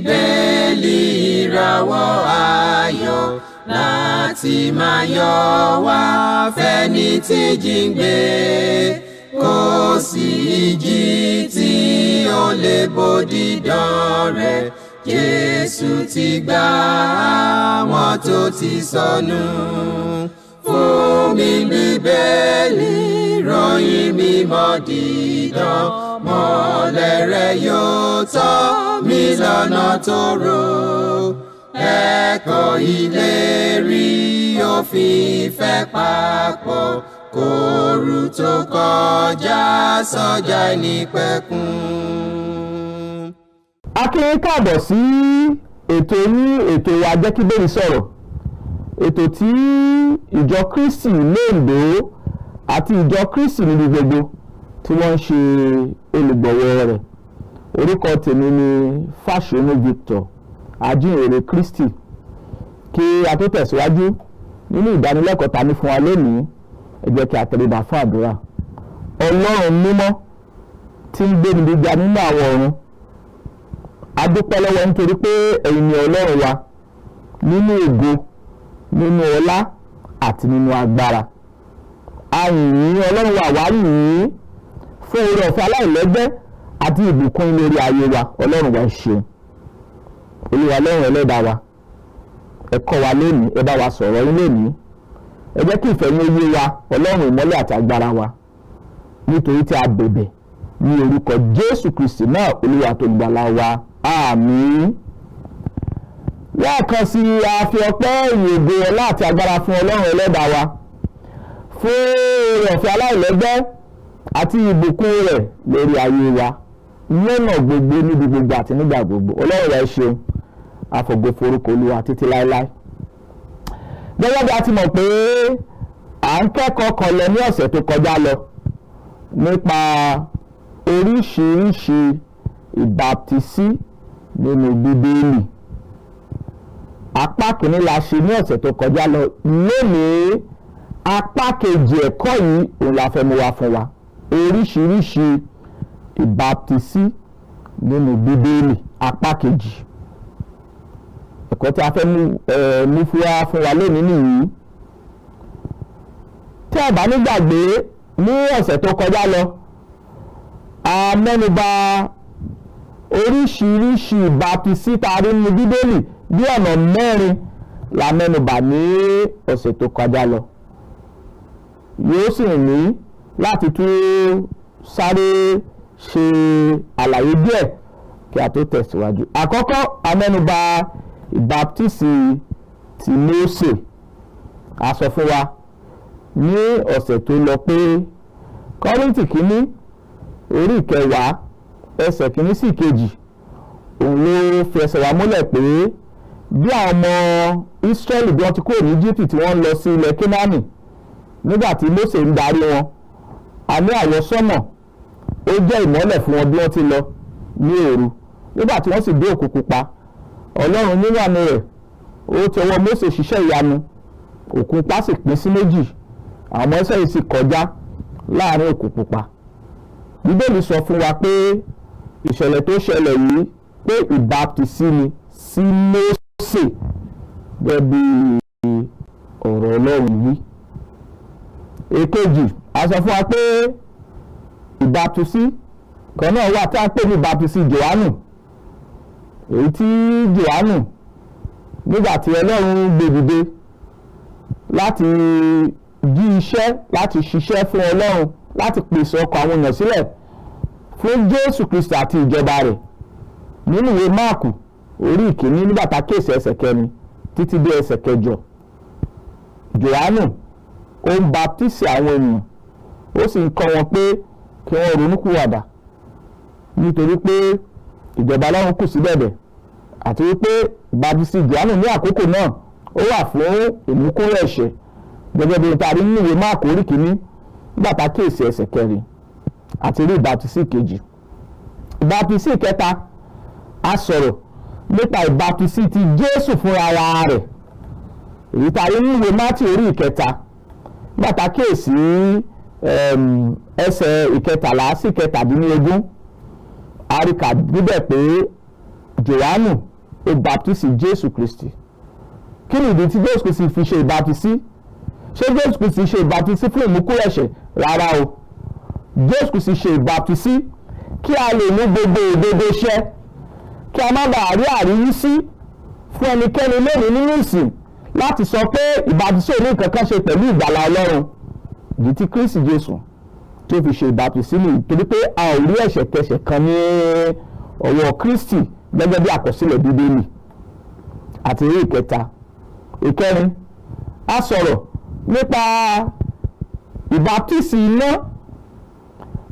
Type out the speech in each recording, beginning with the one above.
bíbélì ìràwọ̀ ayọ̀ láti máa yọ wá fẹ́ni tí jíǹgbé. Kò sí ìjì tí ó lè bòdì dán rẹ̀. Jésù ti gbà àwọn tó ti sọnù. Fún mi bíbélì ròyìn mímọ́ dídán. Mọ́lẹ̀ rẹ̀ yóò tọ́ mi lọ́nà tòrò. Ẹ̀kọ́ ìlérí òfin ìfẹ́ papọ̀. Kóòrù tó kọjá sọ́jà ìnípẹ̀kun. A kí yín káàbọ̀ sí ètò wa Jẹ́ kí Bíbélì sọ̀rọ̀. Ètò tí ìjọ Kristi lóńdó àti ìjọ Kristi níbi gbogbo tí wọ́n ń ṣe olùgbọ̀wọ́ rẹ̀. Orúkọ tèmi ni Fáṣọ̀nù Victor, ajínrere Kristi. Kí a tó tẹ̀síwájú nínú ìdánilẹ́kọ̀ọ́ ta ní fún wa lónìí, ẹ jẹ́ kí a tẹríba fún àdúrà. Ọlọ́run mímọ́ tí ń gbé níbi ga nínú àwọn ọ̀run, a dúpẹ́ lọ́wọ́ nítorí pé ẹ̀yin ni Ọlọ́run wa nínú ògo, nínú ọlá àti nínú agbára. A yìn yín Ọlọ́run wa, wá yìn yín fún oore ọ̀fẹ́ aláìlẹ́gbẹ́ àti ìbùkún lórí ayé wa. Ọlọ́run wa ṣeun. Olúwa Ọlọ́run ẹlẹ́dàá wa, ẹ kọ́ wa lónìí, ẹ bá wa sọ̀rọ̀ yín lónìí. Ẹ jẹ́ kí ìfẹ́ yín yé wa, Ọlọ́run ìmọ́lẹ̀ àti agbára wa, nítorí tí a bẹ̀bẹ̀ ní orúkọ Jésù Kristi náà Olúwa tó gbàlà wa. Àmín. Lẹ́ẹ̀kan sí a fi ọpẹ́ ìyìn ògo ọlá àti agbára fún Ọlọ́run ẹlẹ́dàá wa fún oore ọ̀fẹ́ aláìlẹ́gbẹ́ àti ìbùkún rẹ̀ lórí ayé wa lọ́nà gbogbo, níbi gbogbo àti nígbà gbogbo. Ọlọ́run wa ṣeun, àfògo forúkọ Olúwa títí láéláé. Gẹ́gẹ́ bí a ti mọ̀ pé à ń kẹ́kọ̀ọ́ kan lọ ní ọ̀sẹ̀ tó kọjá lọ nípa oríṣiríṣi ìbáptísí nínú Bíbélì. Apá kìíní la ṣe ní ọ̀sẹ̀ tó kọjá lọ. Lónìí apá kejì ẹ̀kọ́ yìí òun la fẹ́ mú wá fún wa. Oríṣiríṣi ìbáptísí nínú Bíbélì, apá kejì. Ẹ̀kọ́ tí a fẹ́ mú fún wa lónìí nìyí. Tí a bá nígbàgbé ní ọ̀sẹ̀ tó kọjá lọ, a mẹ́nubà oríṣiríṣi ìbáptísí tá a rí nínú Bíbélì bí ọ̀nà mẹ́rin la mẹ́nubà ní ọ̀sẹ̀ tó kọjá lọ. Yóò sì ní láti tún sáré ṣe àlàyé díẹ̀ kí a tó tẹ̀síwájú. Àkọ́kọ́ a mẹ́nubà ìbáptísí ti Mósè. A sọ fún wa ní ọ̀sẹ̀ tó lọ pé Kọ́ríńtì kìíní orí 10 ẹsẹ̀ kìíní sí kejì òun ló fi ẹsẹ̀ wa múlẹ̀ pé bí àwọn ọmọ Ísírẹ́lì bí wọ́n ti kúrò ní Íjíbítì tí wọ́n lọ sí ilẹ̀ Kénáánì, nígbà tí Mósè ń darí wọn, a ní àwọsánmọ̀ ó jẹ́ ìmọ́lẹ̀ fún wọn bí wọ́n ti lọ ní òru. Nígbà tí wọ́n sì dé Òkun Pupa, Ọlọ́run nínú àánú rẹ̀ ó ti ọwọ́ Mósè ṣiṣẹ́ ìyanu. Òkun Pupa sì pín sí méjì, àwọn ọmọ Ísírẹ́lì sì kọjá láàrin Òkun Pupa. Bíbélì sọ fún wa pé ìṣẹ̀lẹ̀ tó ṣẹlẹ̀ yìí pé ìbáptísí ni sí Mósè gẹ́gẹ́ bí ọ̀rọ̀ Ọlọ́run wí. Èkejì, a sọ fún wa pé ìbáptísí kan náà wà tí a ń pè ní ìbáptísí Jòhánù. Èyí tí Jòhánù nígbà tí Ọlọ́run gbé dìde láti jí iṣẹ́, láti ṣiṣẹ́ fún Ọlọ́run, láti pèsè ọkọ̀ àwọn èèyàn sílẹ̀ fún Jésù Kristi àti ìjọba rẹ̀. Nínú ìwé Máàkù orí 1 nígbà tá kéèsì ẹsẹ̀ 4 títí dé ẹsẹ̀ 8, Jòhánù ó ń baptísì àwọn ènìyàn, ó sì ń kọ́ wọn pé kí wọ́n ronúkúwàdà nítorí pé ìjọba Ọlọ́run kù sí bẹ̀bẹ̀, àti wípé baptísì Jòhánù ní àkókò náà ó wà fún ìmúkúrò ẹ̀ṣẹ̀ gẹ́gẹ́ bí ohun tá a rí nínú ìwé Máàkù orí 1 nígbà tá kéèsì ẹsẹ̀ 4, àti rí ìbáptísì kejì. Ìbáptísì kẹta a sọ̀rọ̀ nípa ìbáptísì ti Jésù fúnra rẹ̀, èyí tá a rí nínú ìwé Mátíù orí 3 nígbà tá kéèsì ẹsẹ̀ 13 sí 17, a rí kà níbẹ̀ pé Jòhánù ó baptisi Jésù Kristi. Kí ni ìdí tí Jésù Kristi fi ṣe ìbáptisí? Ṣé Jésù Kristi ṣe ìbáptisí fún ìmúkúrò ẹ̀ṣẹ̀? Rárá o. Jésù Kristi ṣe ìbáptisí kí a lè mú gbogbo òdodo ṣẹ, kí a má bàa rí àríwísí fún ẹnikẹ́ni lónìí nínú ìsìn láti sọ pé ìbáptisí ò ní nǹkan kan ṣe pẹ̀lú ìgbàlà Ọlọ́run. Ìdí tí Kristi Jésù tó fi ṣe ìbáptisí nìyí, torí pé a ò rí ẹ̀ṣẹ̀kẹ́ṣẹ̀ kan ní ọwọ́ Kristi gẹ́gẹ́ bí àkọsílẹ̀ Bíbélì. Àti eré ìkẹta. Ìkẹrin, a sọ̀rọ̀ nípa ìbáptísì iná.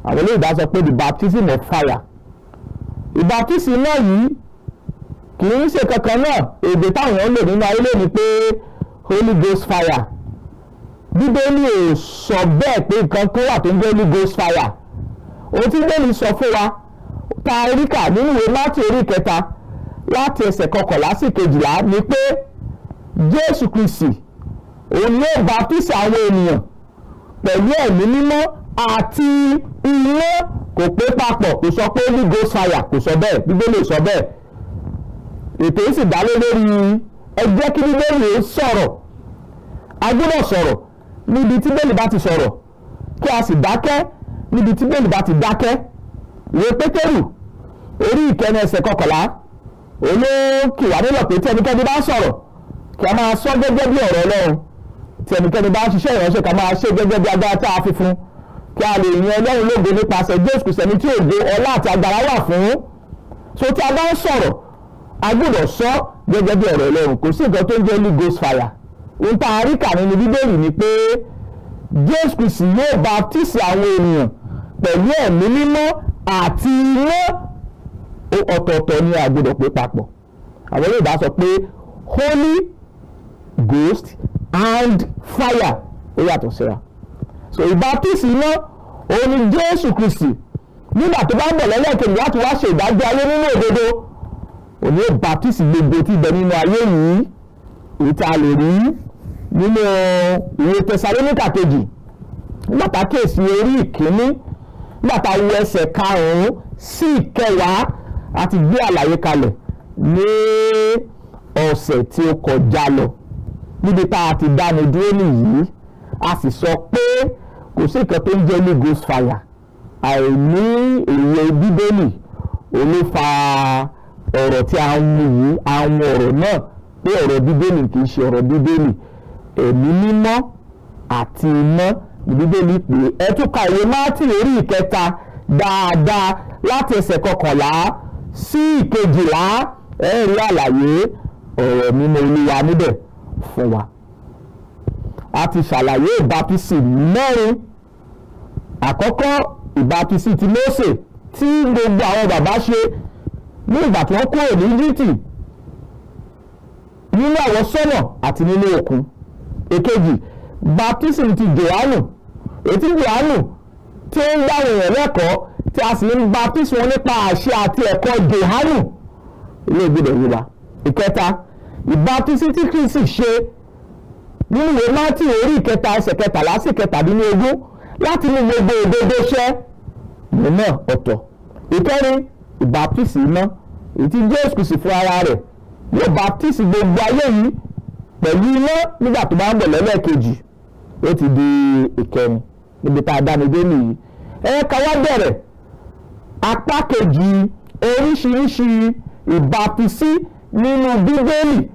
Àwọn olóyìnbá sọ pé the baptism of fire. Ìbáptísì iná yìí kì í ṣe kankan náà, èdè táwọn èèyàn lò nínú ayé lónìí pé Holy Ghost fire. Bíbélì ò sọ bẹ́ẹ̀ pé nǹkan kan wà tó ń jẹ́ Holy Ghost fire. Ohun tí Bíbélì sọ fún wa ta eríkà nínú ìwé Mátíù orí 3 láti ẹsẹ̀ 11 sí 12 ni pé Jésù Kristi òun yóò baptisi àwọn ènìyàn pẹ̀lú ẹ̀mí mímọ́ àti iná. Kò pé papọ̀, kò sọ pé Holy Ghost fire, kò sọ bẹ́ẹ̀, Bíbélì sọ bẹ́ẹ̀. Ètò yìí sì dá lórí ẹ jẹ́ kí Bíbélì sọ̀rọ̀. A gbọ́dọ̀ sọ̀rọ̀ níbi tí Bíbélì bá ti sọ̀rọ̀, kí a sì dákẹ́ níbi tí Bíbélì bá ti dákẹ́. Ìwé Pétérù orí 4 ẹsẹ̀ 11 olókì wà nílò pé tí ẹnikẹ́ni bá sọ̀rọ̀ kí a máa sọ gẹ́gẹ́ bí ọ̀rọ̀ Ọlọ́run. Tí ẹnikẹ́ni bá ń ṣiṣẹ́ ìránṣẹ́ ká máa ṣe gẹ́gẹ́ bí agbára tá a fi fún, kí a lè yan Ọlọ́run lógo nípasẹ̀ Jésù Kristi ẹni tí ògo ọlá àti agbára wà fún. So tí a bá ń sọ̀rọ̀ a gbọ́dọ̀ sọ gẹ́gẹ́ bí ọ̀rọ̀ Ọlọ́run. Kò sí nǹkan tó ń jẹ́ Holy Ghost fire. Ohun tá a rí kà nínú Bíbélì ni pé Jésù Kristi yóò baptisi àwọn ènìyàn pẹ̀lú ẹ̀mí mímọ́ àti iná. Ọ̀tọ̀ọ̀tọ̀ ni a gbọ́dọ̀ pé papọ̀. Àwọn olóyìnbá sọ pé Holy Ghost and fire ó yàtọ̀ síra. So ìbáptísì iná òun ni Jésù Kristi nígbà tó bá ń bọ̀ lẹ́lẹ́kejì láti wá ṣe ìdájọ́ ayé nínú òdodo, òun ni ó baptisi gbogbo tí bẹ nínú ayé yìí. Èyí tí a lè rí nínú ìwé Tẹsalóníkà kejì nígbà tá a kíyèsí orí 1 nígbà tá a wo ẹsẹ̀ 5 sí 10 àti gbé àlàyé kalẹ̀ ní ọ̀sẹ̀ tí ó kọjá lọ. Níbi tá a ti dánu dúró nìyí, a sì sọ pé kò sí nǹkan tó ń jẹ́ Holy Ghost fire. Àìní òye Bíbélì ló fa ọ̀rọ̀ tí a ń mú yìí. Àwọn ọ̀rọ̀ náà pé ọ̀rọ̀ Bíbélì kì í ṣe ọ̀rọ̀ Bíbélì. Ẹ̀mí mímọ́ àti iná ní Bíbélì pé. Ẹ tún ka ìwé Mátíù orí 3 dáadáa láti ẹsẹ̀ 11 sí 12 ẹ rí àlàyé ọ̀rọ̀ mímọ́ Olúwa níbẹ̀ fún wa. A ti ṣàlàyé ìbáptísì 4. Àkọ́kọ́ ìbáptísì ti Mósè tí gbogbo àwọn bàbá ṣe ní ìgbà tí wọ́n kúrò ní Íjíbítì nínú àwọsánmọ̀ àti nínú òkun. Èkejì, baptism ti Jòhánù, èyí tí Jòhánù tí ó ń dáwọn èèyàn lẹ́kọ̀ọ́ tí a sì ń baptisi wọn nípa àṣẹ àti ẹ̀kọ́ Jòhánù. Ilé ìgbìdọ̀ yìí wa. Ìkẹta, ìbaptisi tí Kristi ṣe nínú ìwé Mátíù orí 3 ẹsẹ̀ 13 sí 17 láti mú gbogbo òdodo ṣẹ nínú ọ̀tọ̀. Ìkẹrin, ìbaptisi iná, èyí tí Jésù Kristi fún ara rẹ̀ yóò baptisi gbogbo ayé yìí pẹ̀lú iná nígbà tó bá ń bọ̀ lẹ́lẹ́kejì. Ó ti di ìkẹrin níbi tá a dá mi dé nìyí. Ká wá bẹ̀rẹ̀ apá kejì oríṣiríṣi ìbaptisi nínú Bíbélì.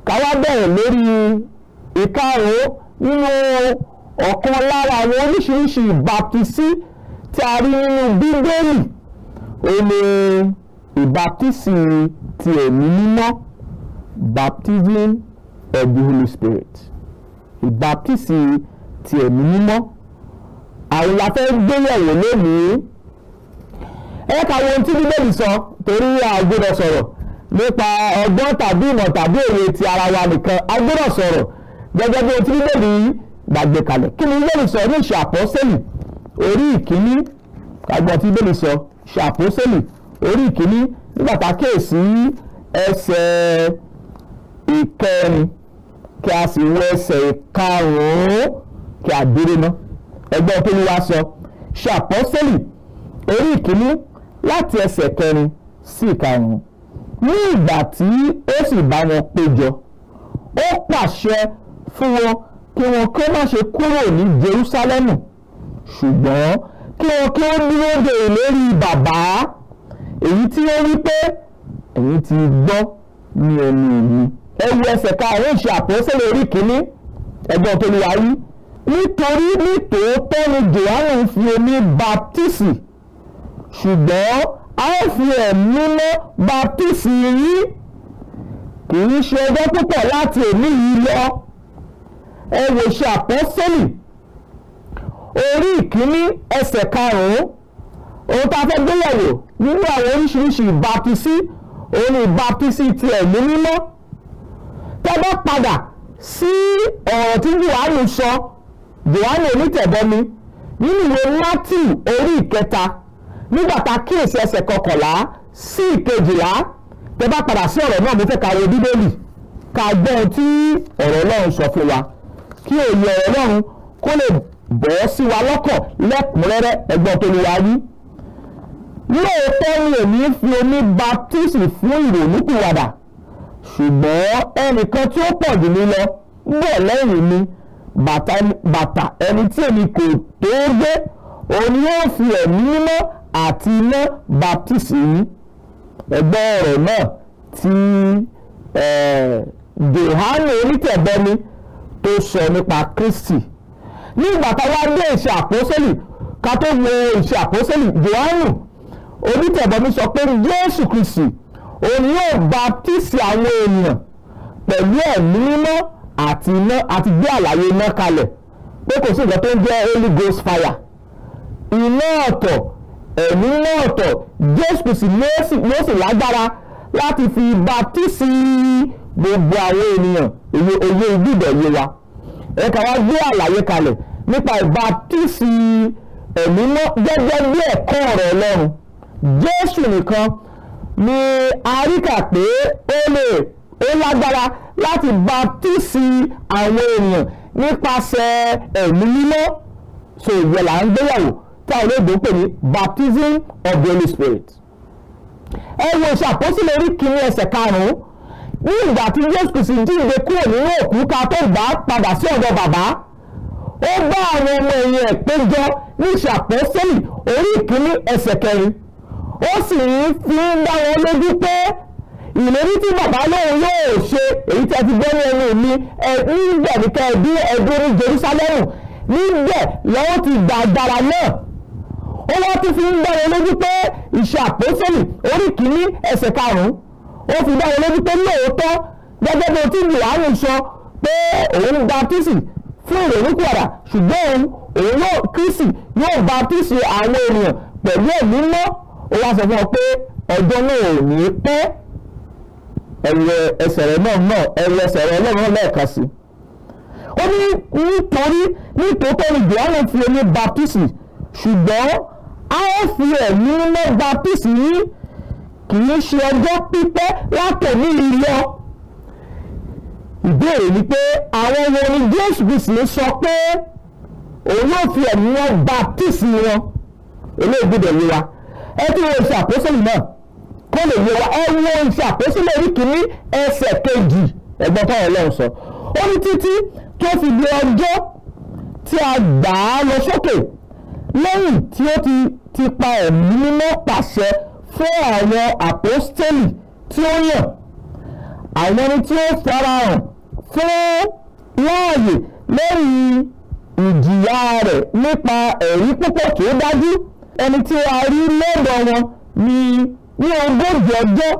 Ká wá bẹ̀rẹ̀ lórí 5 nínú ọ̀kan lára àwọn oríṣiríṣi ìbaptisi tí a rí nínú Bíbélì. Ó ní ìbaptisi ti ẹ̀mí mímọ́, baptism of the Holy Spirit. Ìbaptisi ti ẹ̀mí mímọ́ àwọn la fẹ́ gbéyẹ̀wò lónìí. Ká wo ohun tí Bíbélì sọ, torí a gbọ́dọ̀ sọ̀rọ̀ nípa ọgbọ́n tàbí ìmọ̀ tàbí òye ti ara wa nìkan. A gbọ́dọ̀ sọ̀rọ̀ gẹ́gẹ́ bí ohun tí Bíbélì gbàgbé kalẹ̀. Kí ni Bíbélì sọ ní Ìṣe Àpọ́sítélì orí 1? Kagbọ́n tí Bíbélì sọ Ìṣe Àpọ́sítélì orí 1 nígbà tá a kíyèsí ẹsẹ̀ 4 kí a sì wo ẹsẹ̀ 5 kí a dúró ná. Ẹgbọ́n tó ní wá sọ Ìṣe Àpọ́sítélì orí 1 láti ẹsẹ̀ 4 sí 5. ní ìgbà tí ó sì bá wọn péjọ ó pàṣẹ fún wọn kí wọn kí ó má ṣe kúrò ní Jerúsálẹ́mù ṣùgbọ́n kí wọn kí ó dúró de ìlérí bàbá èyí tí ó wí pé ẹ̀yin ti gbọ́ ní ẹnu mi. ẹ wo ẹsẹ̀ karùn-ún Ìṣe Àpọ́sítélì orí kìíní ẹgbọ́n tó lè wá wí. nítorí nítòótọ́ ni Jòhánù fi omi baptisi ṣùgbọ́n a ó fi ẹ̀mí mímọ́ baptisi yín kì í ṣe ọjọ́ púpọ̀ láti òní yìí lọ. ẹ wo Ìṣe Àpọ́sítélì orí ìkíní ẹsẹ̀ karùn-ún. ohun tá a fẹ́ gbéyẹ̀wò nínú àwọn oríṣiríṣi ìbáptísí òun ni ìbáptísí ti ẹ̀mí mímọ́. tẹ́ bá padà sí ọ̀rọ̀ tí Jòhánù sọ Jòhánù onítẹ̀bọmi nínú ìwé Mátíù orí ìkẹta nígbà tá a kíyèsí ẹsẹ̀ kọkànlá sí ìkejìlá. tẹ́ bá padà sí ọ̀rọ̀ náà mo fẹ́ ká wo Bíbélì ká gbọ́ ohun tí ọ̀rọ̀ Ọlọ́run sọ fún wa kí òye ọ̀rọ̀ Ọlọ́run kó lè bọ́ sí wa lọ́kàn lẹ́kùnrẹ́rẹ́ ẹgbọ́n tó lè wá wí. lóòótọ́ ni èmi fi omi baptisi fún ìrònúpìwàdà ṣùgbọ́n ẹnìkan tí ó pọ̀ jù mí lọ ń bọ̀ lẹ́yìn mi bàtà ẹni tí èmi kò tó gbé òun yóò fi ẹ̀mí mímọ́ àti iná baptisi yín. ẹgbẹ́ ọ̀rọ̀ náà tí Jòhánù onítẹ̀bọmi tó sọ nípa Kristi. nígbà tá a wá dé Ìṣe Àpọ́sítélì ká tó wo Ìṣe Àpọ́sítélì Jòhánù onítẹ̀bọmi sọ pé Jésù Kristi òun yóò baptisi àwọn ènìyàn pẹ̀lú ẹ̀mí mímọ́ àti iná àti gbé àlàyé iná kalẹ̀ pé kò sí nǹkan tó ń jẹ́ Holy Ghost fire. iná ọ̀tọ̀ ẹ̀mí mímọ́ ọ̀tọ̀ Jésù Kristi ló sì lágbára láti fi baptisi gbogbo àwọn ènìyàn òye ìgbìdọ̀ yé wa. ẹ̀ka wá gbé àlàyé kalẹ̀ nípa ìbaptisi ẹ̀mí mọ́ gẹ́gẹ́ bí ẹ̀kọ́ ọ̀rọ̀ Ọlọ́run. Jésù nìkan ni a rí kà pé ó lágbára láti baptisi àwọn ènìyàn nípasẹ̀ ẹ̀mí mímọ́. so ìyẹn là ń gbéyàwó tí àwọn olóògbé pè ní baptism of the Holy Spirit. ẹ wo Ìṣe Àpọ́sítélì orí kìíní ẹsẹ̀ karùn-ún. ní ìgbà tí Jésù Kristi jíǹde kúrò nínú òkú ká tó gbà padà sí ọ̀dọ̀ bàbá ó bá àwọn ọmọ ẹ̀yìn ẹ̀ péjọ ní Ìṣe Àpọ́sítélì orí ìkíní ẹsẹ̀ kẹrin. ó sì ń fi ń dá wọn lójú pé ìlérí tí bàbá lóun yóò ṣe èyí tí ẹ ti gbọ́ ní ẹnu mi níbẹ̀ ní ká ẹdún ní Jerúsálẹ́mù níbẹ̀ lọ́wọ́ ti gba agbára náà. ó wá tún fi ń dá wọn lójú pé Ìṣe Àpọ́sítélì orí ìkíní ẹsẹ̀ karùn-ún ó fi dá wọn lójú pé lóòótọ́ gẹ́gẹ́ bí tí Jòhánù sọ pé òun baptisi fún ìrònúpìwàdà ṣùgbọ́n òun yóò Kristi yóò baptisi àwọn ènìyàn pẹ̀lú ẹ̀mí mímọ́. ó wá sọ fún ọ pé ọjọ́ náà ò ní pẹ́. ẹ̀rọ ẹsẹ̀ rẹ̀ náà ẹ̀rọ ẹsẹ̀ rẹ̀ Ọlọ́run lẹ́ẹ̀kan sí. ó ní nítòótọ́ ni Jòhánù fi omi baptisi ṣùgbọ́n a ó fi ẹ̀mí mímọ́ baptisi yín kì í ṣe ọjọ́ pípẹ́ látòní yìí lọ. ìbéèrè ni pé àwọn wo ni Jésù Kristi sọ pé òun yóò fi ẹ̀mí wọn baptisi wọn. eléyìí gbọ́dọ̀ yé wa. ẹ tí wo Ìṣe Àpọ́sítélì náà kó lè yé wa. ẹ wo Ìṣe Àpọ́sítélì orí kìíní ẹsẹ̀ kejì ẹgbọ́n tó Ọlọ́run sọ. ó ní títí tó fi di ọjọ́ tí a gbà á lọ sókè lẹ́yìn tí ó ti pa ẹ̀mí mímọ́ pàṣẹ fún àwọn àpọ́stélì tí ó yàn àwọn ẹni tí ó farahàn fún láàyè lẹ́yìn ìjìyà rẹ̀ nípa ẹ̀rí púpọ̀ tó dájú ẹni tí a rí lọ́dọ̀ wọn ní ogójì ọjọ́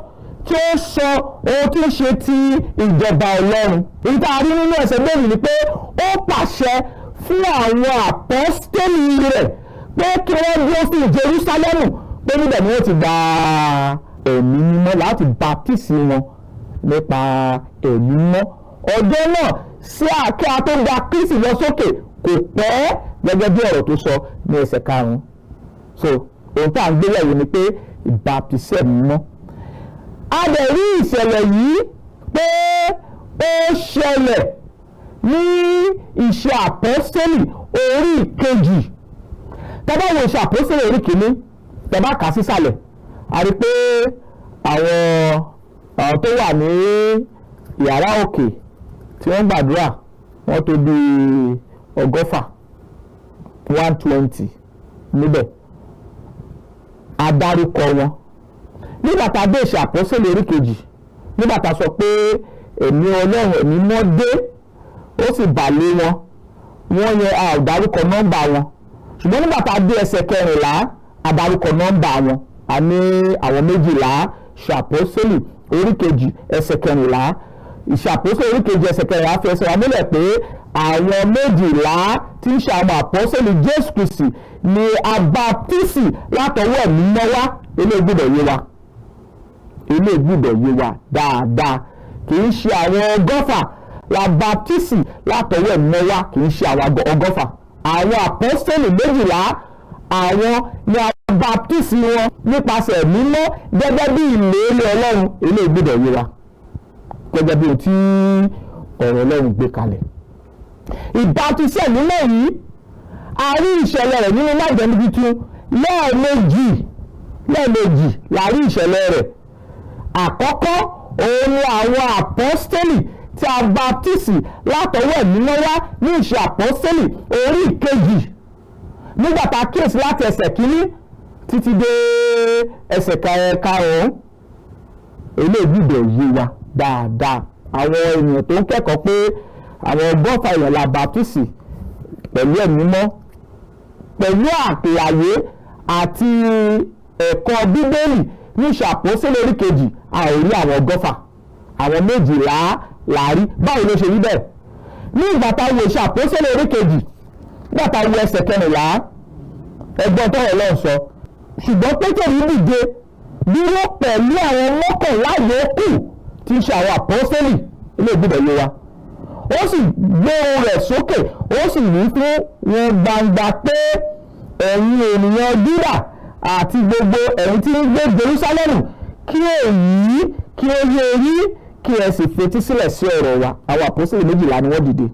tí ó sọ ohun tí ń ṣe ti ìjọba Ọlọ́run. èyí tá a rí nínú ẹsẹ̀ méjì ni pé ó pàṣẹ fún àwọn àpọ́stélì rẹ̀ pé kí wọ́n dúró sí Jerúsálẹ́mù pé níbẹ̀ ni wọ́n ti gba ẹ̀mí mímọ́ láti baptisi wọn nípa ẹ̀mí mímọ́. ọjọ́ náà sí àkẹ́ tó gba Kristi lọ sókè kò pẹ́ gẹ́gẹ́ bí ọ̀rọ̀ tó sọ ní ẹsẹ̀ karùn-ún. so ohun tá à ń gbé yẹ̀wò ni pé ìbaptisi ẹ̀mí mímọ́. a dẹ̀ rí ìṣẹ̀lẹ̀ yìí pé ó ṣẹlẹ̀ ní Ìṣe Àpọ́sítélì orí ìkejì. tẹ́bá wo Ìṣe Àpọ́sítélì orí kìíní tẹ́bá kà sísàlẹ̀ a rí pé àwọn àwọn tó wà ní yàrá òkè tí wọ́n gbàdúrà wọ́n tó bí 120 níbẹ̀. Adarúkọ wọn nígbà tá a dé Iṣẹ́ Àpọ́sítélì orí kejì, nígbà tá a sọ pé ẹ̀mí Ọlọ́run ẹ̀mí mọ́ dé ó sì bà lé wọn, wọ́n yẹn a ò dárúkọ nọ́mbà wọn, ṣùgbọ́n nígbà tá a dé ẹsẹ̀ 14 a dárúkọ nọ́mbà wọn. A ní àwọn 12 Iṣẹ́ Àpọ́sítélì orí kejì ẹsẹ̀ 14. Iṣẹ́ Àpọ́sítélì orí kejì ẹsẹ̀ 14 fi ẹsẹ̀ wa múlẹ̀ pé àwọn 12 tí ń ṣe àwọn àpọ́sítélì Jésù Kristi ni a baptisi látọwọ́ ẹ̀mí mọ́ wá. Ilé gbọ́dọ̀ yé wa, ilé gbọ́dọ̀ yé wa dáadáa. Kì í ṣe àwọn ọgọ́fà la baptisi látọwọ́ ẹ̀mí mọ́ wá, kì í ṣe àwọn ọgọ́fà. Àwọn àpọ́sítélì 12 àwọn ni a baptisi wọn nípasẹ̀ ẹ̀mí mọ́ gẹ́gẹ́ bí ìlérí Ọlọ́run. Ilé gbọ́dọ̀ yé wa gẹ́gẹ́ bí ohun tí ọ̀rọ̀ Ọlọ́run gbé kalẹ̀. Ìbátísí ẹ̀mí mọ́ yìí a rí ìṣẹ̀lẹ̀ rẹ̀ nínú Májẹ̀mú Tuntun lẹ́ẹ̀mejì la rí ìṣẹ̀lẹ̀ rẹ̀. Àkọ́kọ́ òun ni àwọn àpọ́sítélì tí a baptisi látọwọ́ ẹ̀mí mọ́ wá ní Iṣẹ́ Àpọ́sítélì orí kejì, nígbà tá a kíyèsí láti ẹsẹ̀ 1 títí dé ẹsẹ̀ 5. Eléyìí gbọ́dọ̀ yé wa dáadáa. Àwọn ènìyàn tó ń kẹ́kọ̀ọ́ pé àwọn ọgọ́fà èèyàn la baptisi pẹ̀lú ẹ̀mí mọ́, pẹ̀lú àpèyàwó àti ẹ̀kọ́ Bíbélì ní Iṣẹ́ Àpọ́sítélì orí kejì, a ò rí àwọn ọgọ́fà, àwọn 12 la rí. Báwo ló ṣe rí bẹ́ẹ̀? Ní ìgbà tá a wo Iṣẹ́ Àpọ́sítélì orí kejì, nígbà tá a wo ẹsẹ̀ 14, ẹgbọ́n tọ́rọ̀ Ọlọ́run sọ, ṣùgbọ́n Pétérù dìde dúró pẹ̀lú àwọn 11 yòókù tí ń ṣe àwọn àpọ́sítélì. Ilé gbọ́dọ̀ yé wa. Ó sì gbé ohùn rẹ̀ sókè, ó sì wí fún wọn gbangba pé ẹ̀yin ènìyàn Júdà àti gbogbo ẹ̀yin tí ń gbé Jerúsálẹ́mù, kí èyí kí ó yé yín, kí ẹ sì fetí sílẹ̀ sí ọ̀rọ̀ wa. Àwọn àpọ́sítélì 12 ni wọ́n dìde.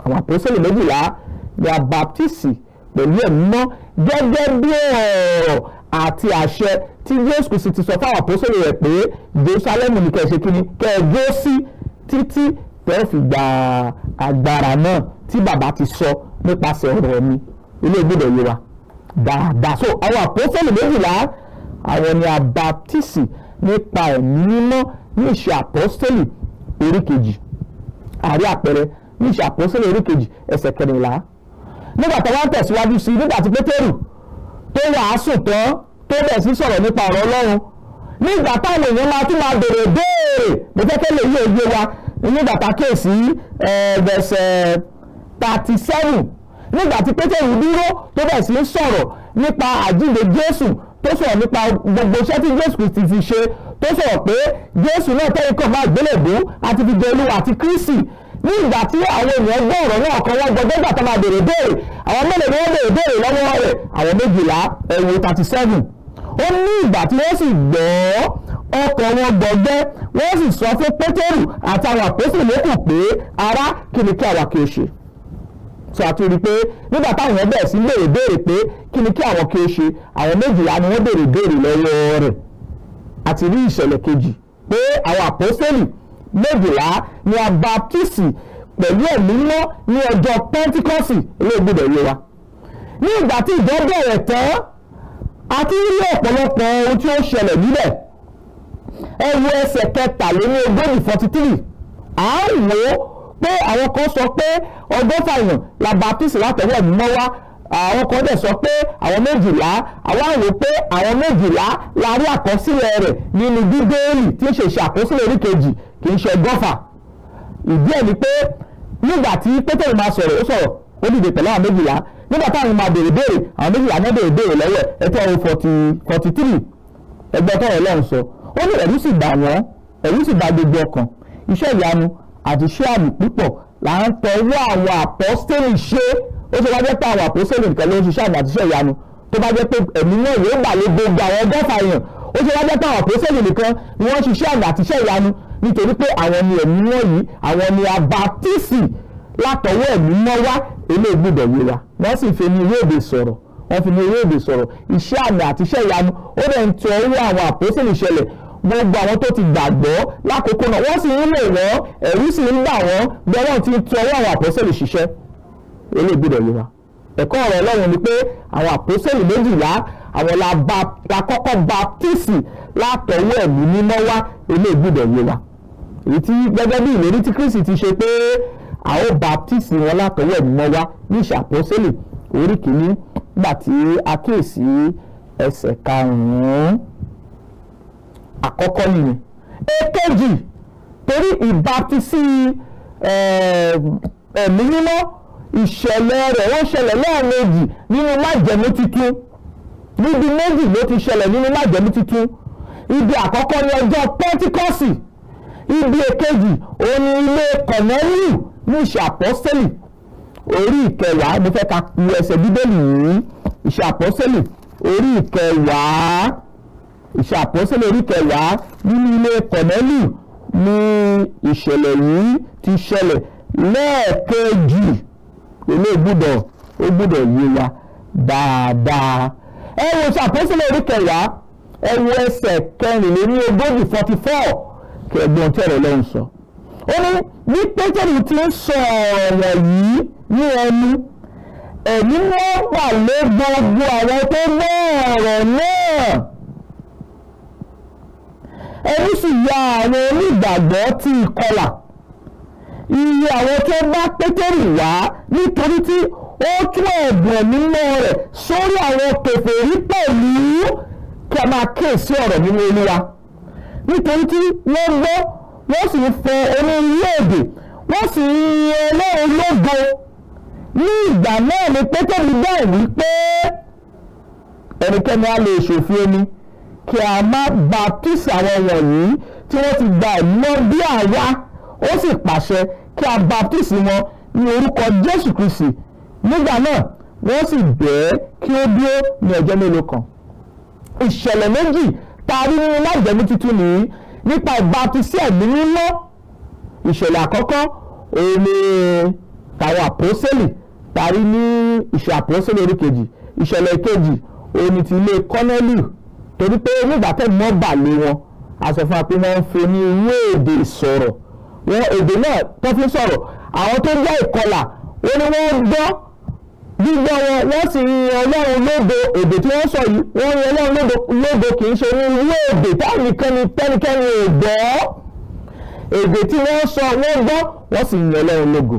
Àwọn àpọ́sítélì 12 ni a baptisi pẹ̀lú ẹ̀mí mọ́ gẹ́gẹ́ bí ọ̀rọ̀ àti àṣẹ tí Jésù Kristi ti sọ fáwọn àpọ́sítélì rẹ̀ pé Jerúsálẹ́mù ni kẹ́ ẹ ṣe kíni, kẹ́ ẹ dúró sí títí tẹ́ fi gba agbára náà tí bàbá ti sọ nípasẹ̀ ọ̀rọ̀ mi. Ilé gbọ́dọ̀ yé wa dáadáa. So àwọn àpọ́sítélì 12 àwọn ni a baptisi nípa ẹ̀mí mímọ́ ní Iṣẹ́ Àpọ́sítélì orí kejì. Àrí àpẹẹrẹ ní Iṣẹ́ Àpọ́sítélì orí kejì ẹsẹ̀ 14. Nígbà tí wọ́n tẹ̀síwájú sí, nígbà tí Pétérù tó wàásù tán tó bẹ̀ sí sọ̀rọ̀ nípa ọ̀rọ̀ Ọlọ́run, nígbà táwọn èèyàn máa tún máa béèrè mo fẹ́ kẹ́ lè yé òye wa. Nígbà tá a kíyèsí verse 37, nígbà tí Pétérù dúró tó bẹ̀ sí sọ̀rọ̀ nípa àjíǹde Jésù, tó sọ̀rọ̀ nípa gbogbo iṣẹ́ tí Jésù Kristi fi ṣe, tó sọ̀rọ̀ pé Jésù náà tẹ́lẹ̀ kàn máa gbélébú àti fi jẹ Olúwa àti Kristi. Nígbà tí àwọn ènìyàn gbọ́ ọ̀rọ̀ náà kan wọ́n gbọ́dọ̀ gbà tó máa béèrè, àwọn mélòó ni wọ́n béèrè lọ́wọ́ rẹ̀? Àwọn 12. Ẹ̀wò 37. Ó ní ìgbà tí wọ́n sì gbọ́, ọkàn wọn gbọgbẹ́, wọ́n sì sọ fún Pétérù àti àwọn àpọ́sítélì yòókù pé ará, kí ni kí àwa kí o ṣe? Sọ àti rí pé nígbà táwọn èèyàn bẹ̀rẹ̀ sí béèrè pé kí ni kí àwọn kí o ṣe, àwọn 12 ni wọ́n béèrè lọ́wọ́ rẹ̀. Àti rí ìṣẹ̀lẹ̀ kejì pé àwọn àpọ́sítélì 12 ni a baptisi pẹ̀lú ẹ̀mí mọ́ ní ọjọ́ Pẹ́ńtíkọ́sì. Ilé gbọ́dọ̀ yé wa. Ní ìgbà tí ìjọ bẹ̀rẹ̀ tán, a ti rí ọ̀pọ̀lọpọ̀ ohun tí ó ṣẹlẹ̀ níbẹ̀. Ẹ wo ẹsẹ̀ 43 43. À ń wò ó pé àwọn kan sọ pé ọgọ́fà èèyàn la baptisi látọwọ́ ẹ̀mí mọ́ wá, àwọn kan dẹ̀ sọ pé àwọn 12. Àwọn àwò pé àwọn 12 la rí àkọsílẹ̀ rẹ̀ nínú Bíbélì tí ó ṣe Iṣẹ́ Àpọ́sítélì orí kejì, kì í ṣe ọgọ́fà. Ìdí ẹ̀ ni pé nígbà tí Pétérù máa sọ̀rọ̀, ó sọ̀rọ̀, ó dìde pẹ̀lú àwọn 12. Nígbà táwọn máa béèrè àwọn 12 náà béèrè lọ́wọ́ ẹ̀tọ́ 43. Ẹgbẹ́ tọ́rọ̀ Ọlọ́run sọ, ó ní ẹ̀rù sì bà wọ́n, ẹ̀rù sì bà gbogbo ọkàn. Iṣẹ́ ìyanu àti iṣẹ́ àmì púpọ̀ là ń tọwọ́ àwọn àpọ́sítélì ṣe. Ó ṣe wá jẹ́ pé àwọn àpọ́sítélì nìkan ló ń ṣiṣẹ́ àmì àti iṣẹ́ ìyanu. Tó bá jẹ́ pé ẹ̀mí náà yóò bà lé gbogbo àwọn ọgọ́fà èèyàn, ó ṣe wá jẹ́ pé àwọn àpọ́sítélì nìkan ni wọ́n ṣiṣẹ́ àmì àti iṣẹ́ ìyanu, nítorí pé àwọn ni ẹ̀mí wọ̀nyí, àwọn ni a baptisi látọwọ́ ẹ̀mí mọ́ wá. Ilé gbọ́dọ̀ yé wa. Wọ́n sì fi ní ewé èdè sọ̀rọ̀, iṣẹ́ àmì àti iṣẹ́ ìyanu ó dẹ̀ ń tọ owó àwọn àpọ́sítélì ṣẹlẹ̀. gbogbo àwọn tó ti gbàgbọ́ lákòókò náà wọ́n sì ń lò wọ́n, ẹ̀rù sì ń bà wọ́n bí Ọlọ́run ti tọ ọwọ́ àwọn àpọ́sẹ̀lì ṣiṣẹ́. Eléyìí gbọ́dọ̀ yé wa. Ẹ̀kọ́ ọ̀rọ̀ Ọlọ́run ni pé àwọn àpọ́sẹ̀lì 12 àwọn la kọ́kọ́ baptisi látọwọ́ ẹ̀mí mímọ́ wá. Eléyìí gbọ́dọ̀ yé wa. Èyí tí gẹ́gẹ́ bí ìlérí tí Kristi ti ṣe pé a ó baptisi wọn látọwọ́ ẹ̀mí mímọ́ wá ní Iṣẹ́ Àpọ́sẹ̀lì orí 1 nígbà tí a kíyèsí ẹsẹ̀ 5 àkọ́kọ́ nìyẹn. Èkejì, torí ìbátísí ẹ̀mí mímọ́ ìṣẹ̀lẹ̀ rẹ̀ ó ṣẹlẹ̀ lẹ́ẹ̀mejì nínú májẹ̀mú tuntun. Níbi méjì ló ti ṣẹlẹ̀ nínú májẹ̀mú tuntun. Ibi àkọ́kọ́ ní ọjọ́ Pẹ́ńtíkọ́sì. Ibi èkejì òun ni ilé Kọ̀nẹ́líù ní Iṣẹ́ Àpọ́sítélì orí 10. Mo fẹ́ ka ku ẹsẹ̀ Bíbélì yìí. Iṣẹ́ Àpọ́sítélì orí 10. Iṣẹ́ Àpọ́sítélì orí 10 nínú ilé Kọ̀nẹ́líù ní ìṣẹ̀lẹ̀ yìí ti ṣẹlẹ̀ lẹ́ẹ̀kejì. Ilé gbọ́dọ̀ yé wa dáadáa. Ẹ wo Iṣẹ́ Àpọ́sítélì orí 10, ẹ wo ẹsẹ̀ 44 44 kẹgbọ́n tí ọ̀rọ̀ Ọlọ́run sọ. Ó ní bí Pétérù ti ń sọ ọ̀rọ̀ yìí ní ẹnu, ẹ̀mí wọ́n wà lé gbogbo àwọn tó gbọ́ ọ̀rọ̀ náà. Ẹ̀mí sì ya àwọn onígbàgbọ́ tí ìkọlà. Iye àwọn tó bá Pétérù wá nítorí tí ó tún ẹ̀bùn ẹ̀mí mọ́ rẹ̀ sórí àwọn kèfèrí pẹ̀lú kí a máa kíyèsí ọ̀rọ̀ nínú Olúwa. Nítorí tí wọ́n gbọ́, wọ́n sì ń fọ onírúurú èdè, wọ́n sì ń yin Ọlọ́run lógo. Ní ìgbà náà ni Pétérù dáhùn wípé ẹnikẹ́ni á lè ṣòfin omi kí a má baptisi àwọn wọ̀nyí tí wọ́n ti gba ẹ̀mí bí àwa. Ó sì pàṣẹ kí a baptisi wọn ní orúkọ Jésù Kristi. Nígbà náà wọ́n sì bẹ̀ẹ́ kí ó dúró ní ọjọ́ mélòó kan. Ìṣẹ̀lẹ̀ méjì taari nínú májẹ̀mú tuntun nìyí nípa ìbátísí ẹ̀mí mímọ́. Ìṣẹ̀lẹ̀ àkọ́kọ́ òun ni tàwọn àpọ́sẹ̀lì taari ní Iṣẹ́ Àpọ́sẹ̀lì orí 2. Ìṣẹ̀lẹ̀ kejì òun ni ti ilé Kọ́nẹ́líù, torí pé nígbà tẹ́lẹ̀ mọ́ bà lé wọn a sọ fún wa pé wọ́n ń fi ní irú èdè sọ̀rọ̀. Wọ́n èdè náà tó fi sọ̀rọ̀ àwọn tó jẹ́ ìkọlà ó ní wọ́n gbọ́ gbígbọ́ wọn, wọ́n sì yin Ọlọ́run lógo. Èdè tí wọ́n sọ yìí wọ́n yin Ọlọ́run lógo kì í ṣe ní irú èdè tẹ́nikẹ́ni ò gbọ́. Èdè tí wọ́n sọ wọ́n gbọ́, wọ́n sì yin Ọlọ́run lógo.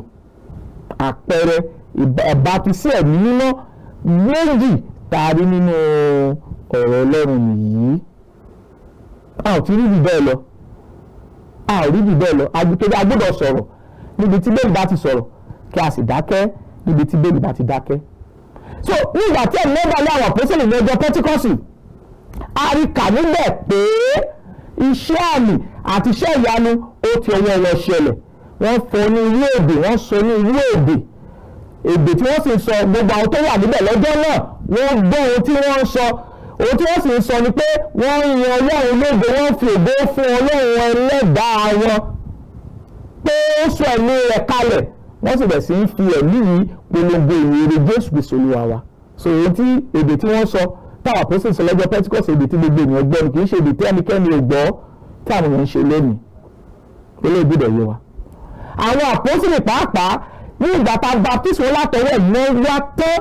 Àpẹẹrẹ ìbátísí ẹ̀mí mímọ́ méjì taari nínú ọ̀rọ̀ Ọlọ́run nìyí. A ò ti rí bí bẹ́ẹ̀ lọ. A gbọ́dọ̀ sọ̀rọ̀ níbi tí bẹ́ẹ̀ bá ti sọ̀rọ̀ kí a sì dákẹ́ níbi tí bẹ́ẹ̀ bá ti dákẹ́. So nígbà tí ẹ̀mí bá lé àwọn àpọ́sẹ̀lì lọ́jọ́ Pẹ́ńtíkọ́sì, a rí kà níbẹ̀ pé iṣẹ́ àmì àti iṣẹ́ ìyanu ó ti ọwọ́ wọn ṣẹlẹ̀. Wọ́n fọ ní irú èdè, wọ́n sọ ní irú èdè tí wọ́n sì sọ. Gbogbo àwọn tó wà níbẹ̀ lọ́jọ́ náà wọ́n gbọ́ ohun tí wọ́n sọ. Ohun tí wọ́n sì ń sọ ni pé wọ́n ń yin Ọlọ́run lógo, wọ́n fi ògo fún Ọlọ́run Ẹlẹ́dàá wọn pé ó sọ ẹ̀mí rẹ̀ kalẹ̀. Wọ́n sì bẹ̀ sí ń fi ẹ̀mí yìí polongo ìyìnrere Jésù Kristi Olúwa wa. So èdè tí wọ́n sọ táwọn àpọ́sẹ̀lì sọ lọ́jọ́ Pẹ́ńtíkọ́sì, èdè tí gbogbo ènìyàn gbọ́ ni, kì í ṣe èdè tí ẹnikẹ́ni ò gbọ́ tí àwọn èèyàn ń ṣe lónìí. Eléyìí gbọ́dọ̀ yé wa. Àwọn àpọ́sẹ̀lì pàápàá ní ìgbà tá a baptisi wọn látọwọ́ ẹ̀mí wá tán,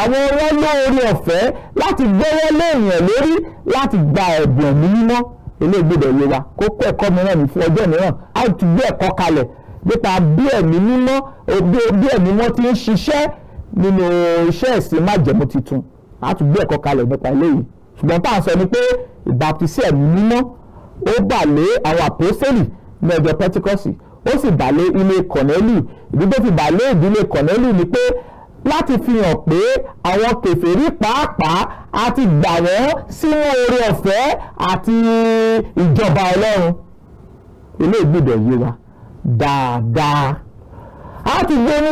àwọn wọn lóore ọ̀fẹ́ láti gbọ́wọ́ lé ènìyàn lórí láti gba ẹ̀bùn ẹ̀mí mímọ́. Eléyìí gbọ́dọ̀ yé wa. Kókó ẹ̀kọ́ mìíràn ní fún ọjọ́ mìíràn a ti gbé ẹ̀kọ́ kalẹ̀ nípa bí ẹ̀mí mímọ́ ti ń ṣiṣẹ́ nínú iṣẹ́ ìsìn májẹ̀mú tuntun. A ti gbé ẹ̀kọ́ kalẹ̀ nípa eléyìí. Ṣùgbọ́n tá à ń sọ ni pé ìbátísí ẹ̀mí mímọ́ ó bà lé àwọn àpọ́sẹ̀lì ní ọjọ́ Pẹ́ńtíkọ́sì, ó sì bà lé ilé Kọ̀nẹ́líù. Ìdí tó fi bà lé ìdílé Kọ̀nẹ́líù ni pé láti fi hàn pé àwọn kèfèrí pàápàá a ti gbà wọ́n sínú oore ọ̀fẹ́ àti ìjọba Ọlọ́run. Eléyìí gbọ́dọ̀ yé wa dáadáa. A ti gbé ní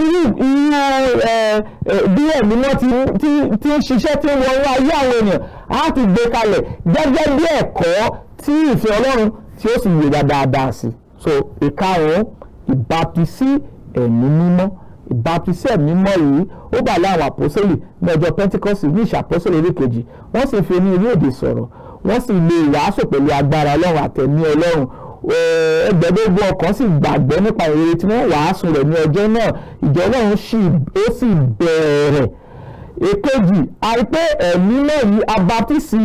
bí ẹ̀mí náà ti ń ṣiṣẹ́ tí ń wọ inú ayé àwọn ènìyàn. A ti gbé kalẹ̀ gẹ́gẹ́ bí ẹ̀kọ́ tí ìfẹ́ Ọlọ́run tí ó sì yé wa dáadáa sí. So ìkarùn-ún ìbátísí ẹ̀mí mímọ́. Ìbátísí ẹ̀mí mímọ́ yìí ó bà lé àwọn àpọ́sẹ̀lì ní ọjọ́ Pẹ́ńtíkọ́sì ní Iṣẹ́ Àpọ́sẹ̀lì orí 2. Wọ́n sì fi ní irú èdè sọ̀rọ̀. wọ́n sì lè wàásù pẹ̀lú agbára Ọlọ́run àtẹ̀mí Ọlọ́run. Ẹgbẹ̀ẹ́dógún ọkàn sì gbàgbọ́ nípa ìrere tí wọ́n wàásù rẹ̀ ní ọjọ́ náà. Ìjọ Ọlọ́run ó sì bẹ̀rẹ̀. Èkejì, àìpé ẹ̀mí náà yí abaptisi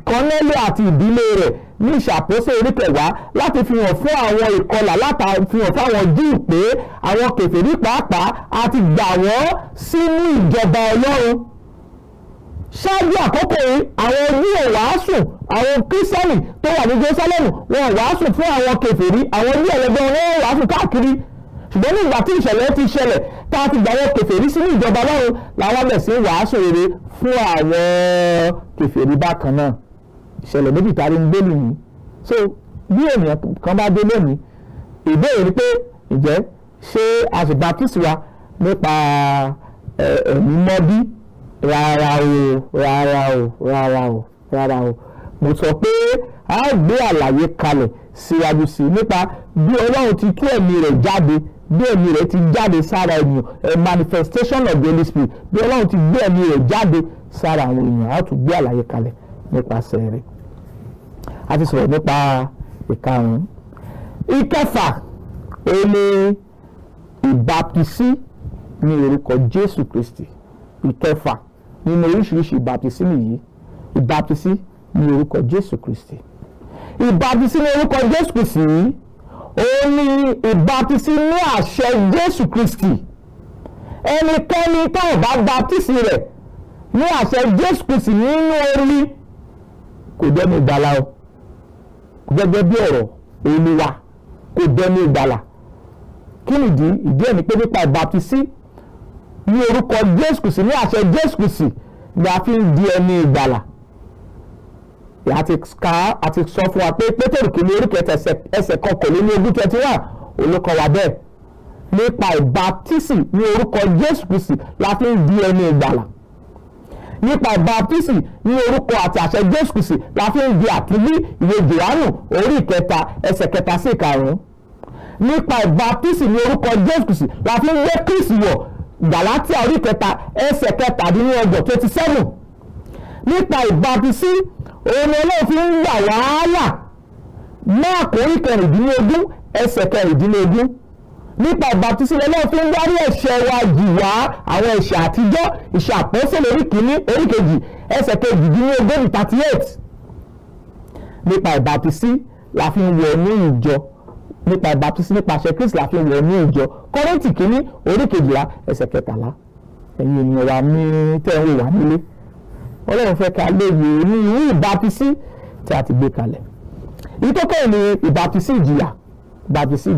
Kọ́nélì àti ìdílé rẹ̀ ní ìṣàkóso orí kẹwàá láti fi hàn fún àwọn ìkọlà, láti fi hàn fáwọn Júù pé àwọn kèfèrí pàápàá àti gbà wọ́n sínú ìjọba Ọlọ́run. Ṣáájú àkókò yìí àwọn Júù wàásù, àwọn kírísítẹ́nì tó wà ní Jerúsálẹ́mù wọn wàásù fún àwọn kèfèrí, àwọn Júù ẹlẹgbẹ́ wọn wàásù káàkiri. Ṣùgbọ́n nígbà tí ìṣẹ̀lẹ̀ ti ṣẹlẹ̀ tá a ti gbà wọ́n kèfèrí sínú ìjọba Ọlọ́run làwọn bẹ̀ sí wàásù rere fún àwọn kèfèrí bákan náà. Ìṣẹ̀lẹ̀ méjì tá a rí ń gbé nìyí. So bí ènìyàn kan bá dé lónìí, ìbéèrè ni pé ǹjẹ́ ṣé a sì baptist wa nípa ẹ̀mí mọ́ bí? Rárá o. Mo sọ pé a gbé àlàyé kalẹ̀ síwájú sí i nípa bí Ọlọ́run ti tú ẹ̀mí rẹ̀ jáde, bí ẹ̀mí rẹ̀ ti jáde sára ènìyàn, a manifestation of the Holy Spirit, bí Ọlọ́run ti gbé ẹ̀mí rẹ̀ jáde sára àwọn èèyàn. A tún gbé àlàyé kalẹ̀ nípasẹ̀ rẹ̀. A ti sọ̀rọ̀ nípa ìkarùn-ún. Ìkẹfà ó ní ìbáptísí ní orúkọ Jésù Kristi. Ìkẹfà nínú oríṣiríṣi ìbáptísí nìyí. Ìbáptísí ní orúkọ Jésù Kristi. Ìbáptísí ní orúkọ Jésù Kristi ó ní ìbáptísí ní àṣẹ Jésù Kristi. Ẹnikẹ́ni tó bá báptísí rẹ̀ ní àṣẹ Jésù Kristi nínú orí kò dẹ́nu ìgbàlà o. Gẹ́gẹ́ bí ọ̀rọ̀ Olúwa kò dẹ́nu ìgbàlà. Kí nìdí? Ìdí ẹ̀ ni pé nípa ìbáptísí ní orúkọ Jésù Kristi, ní àṣẹ Jésù Kristi ni a fi ń di ẹni ìgbàlà. Àti sọ fún wa pé Pétérù kìíní orí kẹta ẹsẹ̀ kọkànlélógún 21 olùkọ́ wa bẹ́ẹ̀. Nípa ìbáptísì ní orúkọ Jésù Kristi la fi ń di ẹni ìgbàlà. Nípa ìbáptísì ní orúkọ àti àṣẹ Jésù Kristi la fi ń di àtúnbí, ìwé Jòhánù orí kẹta ẹsẹ̀ kẹta sí ìkarùn-ún. Nípa ìbáptísì ní orúkọ Jésù Kristi la fi ń gbé Kristi wọ̀, Gàlátíà orí kẹta ẹsẹ̀ kẹtàdínlọ́gbọ̀n 27. Nípa ìbáptísì òun Ọlọ́run fi ń gbà wàhálà, Máàkù orí kẹrìndínlógún ẹsẹ̀ kẹrìndínlógún. Nípa ìbáptísì Ọlọ́run fi ń dárí ẹ̀ṣẹ̀ wa jì wá, àwọn ẹ̀ṣẹ̀ àtijọ́, Iṣẹ́ Àpọ́sítélì orí kìíní orí kejì ẹsẹ̀ kejìdínlógún 38. Nípa ìbáptísì la fi ń wọ ní ìjọ. Nípa ìbáptísí nípasẹ̀ Kristi la fi wọ̀ ní ìjọ. Kọ́ríńtì kìíní orí 12 ẹsẹ̀ 13. Ẹ̀yin ènìyàn wa ní tẹ́ ń wò wá nílé, Ọlọ́run fẹ́ ká lè yè ní irú ìbáptísí tí a ti gbé kalẹ̀. Ìkókó ni ìbáptísí ìjìyà. Ìbáptísí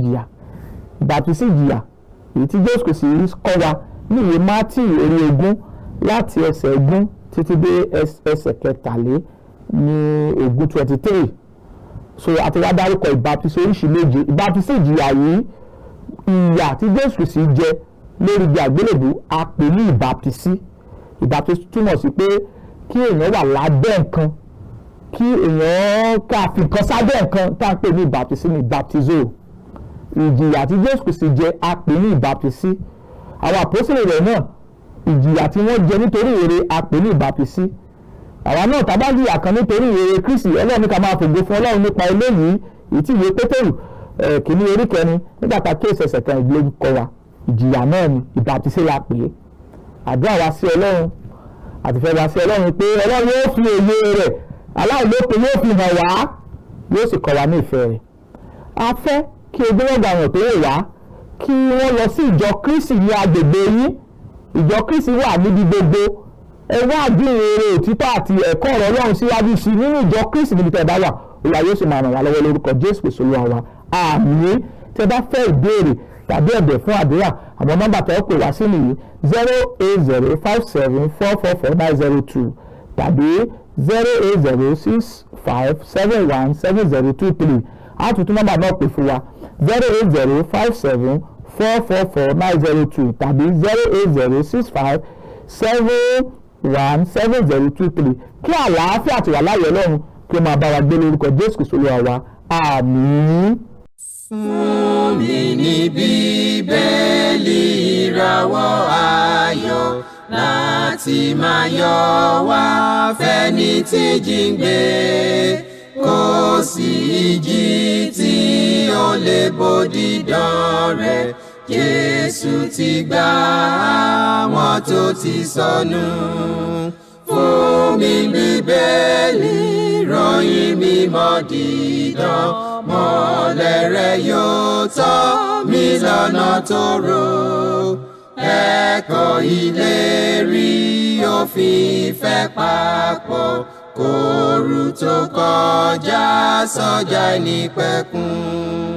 ìjìyà èyí tí Jésù Kristi kọ́ wa ní ìwé Mátíù orí 20 láti ẹsẹ̀ 20 títí dé ẹsẹ̀ 23 ní 23. So àti wá dárúkọ ìbáptísí oríṣi méje. Ìbáptísí ìjìyà yìí, ìyà tí Jésù Kristi jẹ lórí igi àgbélébùú, a pè ní ìbáptísí. Ìbáptísí túmọ̀ sí pé kí èèyàn wà lábẹ́ nǹkan, kí èèyàn ká fi nǹkan sábẹ́ nǹkan, tá a pè ní ìbáptísí ní baptizo. Ìjìyà tí Jésù Kristi jẹ a pè ní ìbáptísí. Àwọn àpọ́sítélì rẹ̀ náà ìjìyà tí wọ́n jẹ nítorí ìrere a pè ní ìbáptísí. Àwa náà tá bá jìyà kan nítorí ìrere Kristi, Ọlọ́run ní ká máa fògo fún Ọlọ́run nípa eléyìí. Èyí tí ìwé Pétérù kìíní orí 4 nígbà tá a kéèsì ẹsẹ̀ 13 kọ́ wa, ìjìyà náà ni ìbáptísí la pè é. Àdúrà wa sí Ọlọ́run àtìfẹ́ wa sí Ọlọ́run pé Ọlọ́run yóò fi òye rẹ̀ aláìlópin yóò fi hàn wá, yóò sì kọ́ wa ní ìfẹ́ rẹ̀. A fẹ́ kí ojúmọ́gbà àwọn tó wò wá kí wọ́n lọ sí ìjọ Kristi ní agbègbè yín. Ìjọ Kristi wà níbi gbogbo. Ẹ wá àdínrere òtítọ́ àti ẹ̀kọ́ ọ̀rọ̀ Ọlọ́run síwájú sí nínú ìjọ Kristi níbi tẹ́ ẹ bá wà. Olúwa yóò sì máa ràn wá lọ́wọ́ lórúkọ Jésù Kristi Olúwa wa. Àmín. Tẹ́ bá fẹ́ ìbéèrè tàbí ẹ̀bẹ̀ fún àdúrà, àwọn nọ́mbà tẹ́ ẹ pè wá sí nìyí 08057444902 tàbí 08065717023. A tún nọ́mbà náà pè fún wa 08057444902 tàbí 08065717023. Kí àlàáfíà àti wà láyé Ọlọ́run kí ó máa bá wa gbé lórúkọ Jésù Kristi Olúwa wa. Àmín. Fún mi ní Bíbélì rẹ. ìràwọ̀ ayọ̀ láti máa yọ wá fẹ́ni tí jíǹde. Kò sí ìjì tí ó lè bòdì dán rẹ̀. Jésù ti gbà àwọn tó ti sọnù. Fún mi Bíbélì, ròyìn mímọ́ dídán, mọ́lẹ̀ rẹ̀ yóò tọ́ mi lọ́nà tóóró. Ẹ̀kọ́ ìlérí òfin ìfẹ́ papọ̀, kóòrù tó kọjá sọ́jà ìnípẹ̀kun.